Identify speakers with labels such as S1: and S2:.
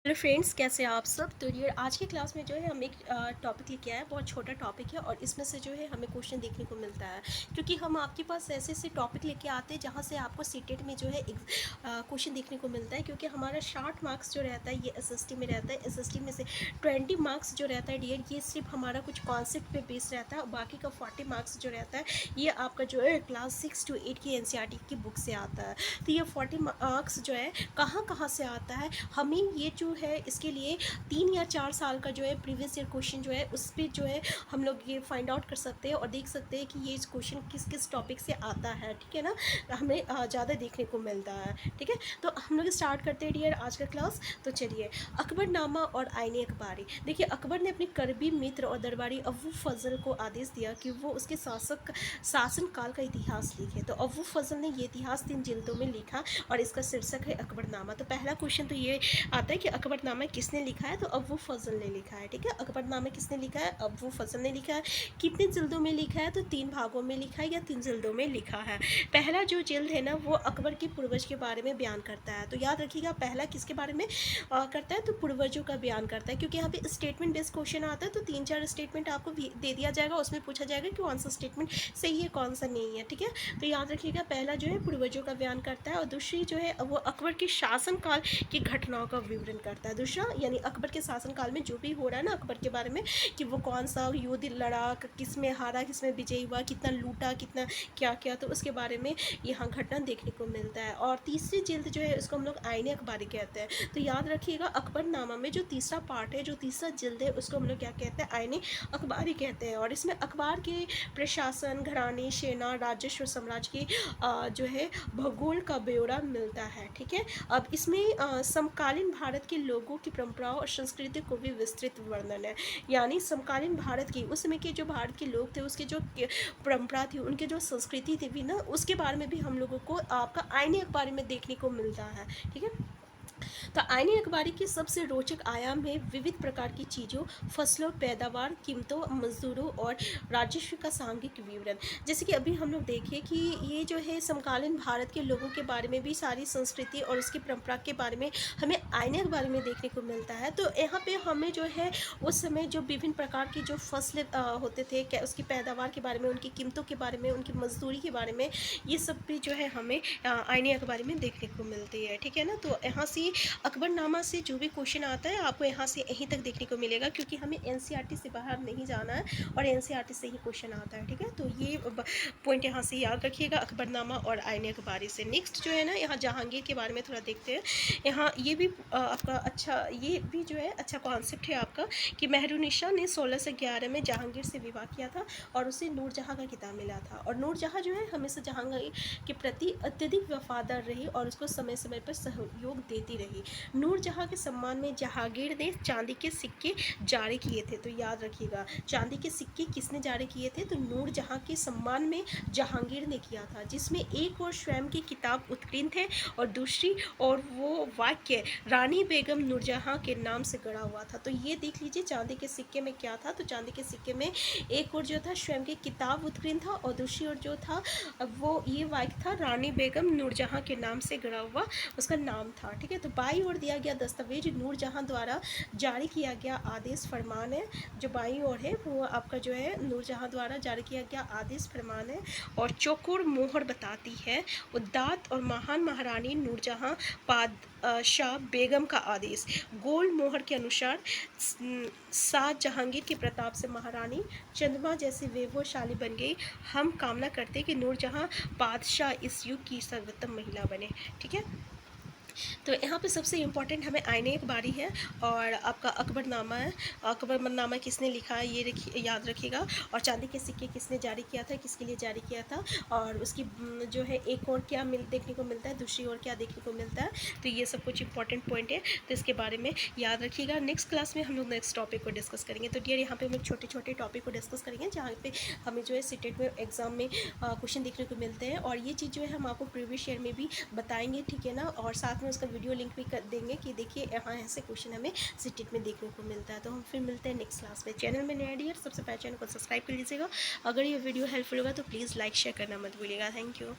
S1: Hello friends, कैसे हैं आप सब। तो ये आज की क्लास में जो है हम एक टॉपिक लेके आए हैं। बहुत छोटा टॉपिक है और इसमें से जो है हमें क्वेश्चन देखने को मिलता है, क्योंकि हम आपके पास ऐसे ऐसे टॉपिक लेके आते हैं जहाँ से आपको सीटेट में जो है क्वेश्चन देखने को मिलता है। क्योंकि हमारा 60 मार्क्स जो रहता है ये एसएसटी में रहता है। एसएसटी में से 20 मार्क्स जो रहता है डियर, ये सिर्फ हमारा कुछ कॉन्सेप्ट पे बेस रहता है और बाकी का 40 मार्क्स जो रहता है ये आपका जो है क्लास 6 to 8 की एनसीईआरटी की बुक से आता है। तो ये 40 मार्क्स जो है कहाँ कहाँ से आता है, हमें ये जो है इसके लिए 3 या 4 साल का जो है प्रीवियस ईयर क्वेश्चन जो है उस पर जो है हम लोग ये फाइंड आउट कर सकते हैं और देख सकते हैं कि ये क्वेश्चन किस किस टॉपिक से आता है। ठीक है ना, हमें ज़्यादा देखने को मिलता है। ठीक है, तो हम लोग स्टार्ट करते हैं डियर आज का क्लास। तो चलिए, अकबरनामा और आईने अखबारी। देखिए, अकबर ने अपने करबी मित्र और दरबारी अबू फजल को आदेश दिया कि वो उसके शासनकाल का इतिहास लिखे। तो अबू फजल ने ये इतिहास 3 जिल्दों में लिखा और इसका शीर्षक है अकबरनामा। तो पहला क्वेश्चन तो ये आता है कि अकबरनामा किसने लिखा है, तो अबू फजल ने लिखा है। ठीक है, अकबरनामा किसने लिखा है, अबू फजल ने लिखा है। कितने जिल्दों में लिखा है, तो 3 भागों में लिखा है या 3 जिल्दों में लिखा है। पहला जो जिल्द है ना वो अकबर के पूर्वज के बारे में बयान करता है। तो याद रखिएगा, पहला किसके बारे में करता है, तो पूर्वजों का बयान करता है। क्योंकि यहाँ पे स्टेटमेंट बेस्ड क्वेश्चन आता है तो 3-4 स्टेटमेंट आपको दे दिया जाएगा, उसमें पूछा जाएगा कि कौन सा स्टेटमेंट सही है कौन सा नहीं है। ठीक है, तो याद रखिएगा, पहला जो है पूर्वजों का बयान करता है और दूसरी जो है वो अकबर के शासनकाल की घटनाओं का विवरण करता है। दूसरा यानी अकबर के शासनकाल में जो भी हो रहा है ना अकबर के बारे में, कि वो कौन सा युद्ध लड़ा, किस में हारा, किस में विजयी हुआ, कितना लूटा, कितना क्या किया, तो उसके बारे में यहाँ घटना देखने को मिलता है। और तीसरी जिल्द जो है उसको हम लोग आईने अखबारी कहते हैं। तो याद रखिएगा, अकबरनामा में जो तीसरा पार्ट है, जो तीसरा जिल्द है, उसको हम लोग क्या कहते हैं, आईने अखबारी कहते हैं। और इसमें अखबार के प्रशासन, घराने, सेना, राजस्व, साम्राज्य की जो है भूगोल का ब्यौरा मिलता है। ठीक है, अब इसमें समकालीन भारत के लोगों की परंपराओं और संस्कृति को भी विस्तृत वर्णन है। यानी समकालीन भारत की, उस समय के जो भारत के लोग थे उसके जो परंपरा थी, उनके जो संस्कृति थी भी ना, उसके बारे में भी हम लोगों को आपका आईने अखबार में देखने को मिलता है। ठीक है, तो आईने अखबारी की सबसे रोचक आयाम है विविध प्रकार की चीज़ों, फसलों, पैदावार, कीमतों, मजदूरों और राजस्व का सांघिक विवरण। जैसे कि अभी हम लोग देखें कि ये जो है समकालीन भारत के लोगों के बारे में भी सारी संस्कृति और उसकी परंपरा के बारे में हमें आईने अखबारी में देखने को मिलता है। तो यहाँ पे हमें जो है उस समय जो विभिन्न प्रकार की जो फसल होते थे, क्या उसकी पैदावार के बारे में, उनकी कीमतों के बारे में, उनकी मजदूरी के बारे में, ये सब भी जो है हमें आईने अखबारी में देखने को मिलती है। ठीक है ना, तो यहाँ से अकबरनामा से जो भी क्वेश्चन आता है आपको यहाँ से यहीं तक देखने को मिलेगा, क्योंकि हमें एनसीईआरटी से बाहर नहीं जाना है और एनसीईआरटी से ही क्वेश्चन आता है। ठीक है, तो ये पॉइंट यहाँ से याद रखिएगा, अकबरनामा और आईने अखबारी से। नेक्स्ट जो है ना, यहाँ जहांगीर के बारे में थोड़ा देखते हैं। यहाँ ये भी आपका अच्छा, ये भी जो है अच्छा कॉन्सेप्ट है आपका, कि मेहरुनिशा ने 1611 में जहांगीर से विवाह किया था और उसे नूरजहाँ का खिताब मिला था। और नूरजहाँ जो है हमेशा जहांगीर के प्रति अत्यधिक वफादार रही और उसको समय समय पर सहयोग देती रही। नूरजहाँ के सम्मान में जहांगीर ने चांदी के सिक्के जारी किए थे। तो याद रखिएगा, चांदी के सिक्के किसने जारी किए थे, तो नूरजहाँ के सम्मान में जहांगीर ने किया था, जिसमें एक और स्वयं की किताब उत्कीर्ण है और दूसरी और वो वाक्य रानी बेगम नूरजहाँ के नाम से गढ़ा हुआ था। तो ये देख लीजिए, चांदी के सिक्के में क्या था, तो चांदी के सिक्के में एक और जो था स्वयं की किताब उत्कीर्ण था और दूसरी ओर जो था वो ये वाक्य था रानी बेगम नूरजहाँ के नाम से गढ़ा हुआ उसका नाम था। ठीक है, तो बाई ओर दिया गया दस्तावेज नूरजहाँ द्वारा जारी किया गया आदेश फरमान है। जो बाई ओर है वो आपका जो है नूरजहाँ द्वारा जारी किया गया आदेश फरमान है। और चौकोर मोहर बताती है उद्दात और महान महारानी नूरजहाँ शाह बेगम का आदेश। गोल मोहर के अनुसार शाह जहांगीर के प्रताप से महारानी चंद्रमा जैसी वैभवशाली बन गई। हम कामना करते कि नूरजहाँ बादशाह इस युग की सर्वोत्तम महिला बने। ठीक है, तो यहाँ पे सबसे इम्पॉर्टेंट हमें आईने अखबारी है और आपका अकबरनामा है। अकबरनामा किसने लिखा है ये याद रखिएगा। और चांदी के सिक्के किसने जारी किया था, किसके लिए जारी किया था, और उसकी जो है एक और क्या देखने को मिलता है, दूसरी ओर क्या देखने को मिलता है। तो ये सब कुछ इंपॉर्टेंट पॉइंट है, तो इसके बारे में याद रखिएगा। नेक्स्ट क्लास में हम लोग नेक्स्ट टॉपिक को डिस्कस करेंगे। तो डियर, यहाँ पे हम लोग छोटे छोटे टॉपिक को डिस्कस करेंगे जहाँ पे हमें जो है सीटेट में एग्जाम में क्वेश्चन देखने को मिलते हैं। और ये चीज़ जो है हम आपको प्रीवियस ईयर में भी बताएंगे। ठीक है ना, और साथ में उसका वीडियो लिंक भी कर देंगे कि देखिए यहाँ ऐसे क्वेश्चन हमें सीटेट में देखने को मिलता है। तो हम फिर मिलते हैं नेक्स्ट क्लास में। चैनल में नया डियर, सबसे पहले चैनल को सब्सक्राइब कर लीजिएगा। अगर ये वीडियो हेल्पफुल होगा तो प्लीज़ लाइक शेयर करना मत भूलिएगा। Thank you.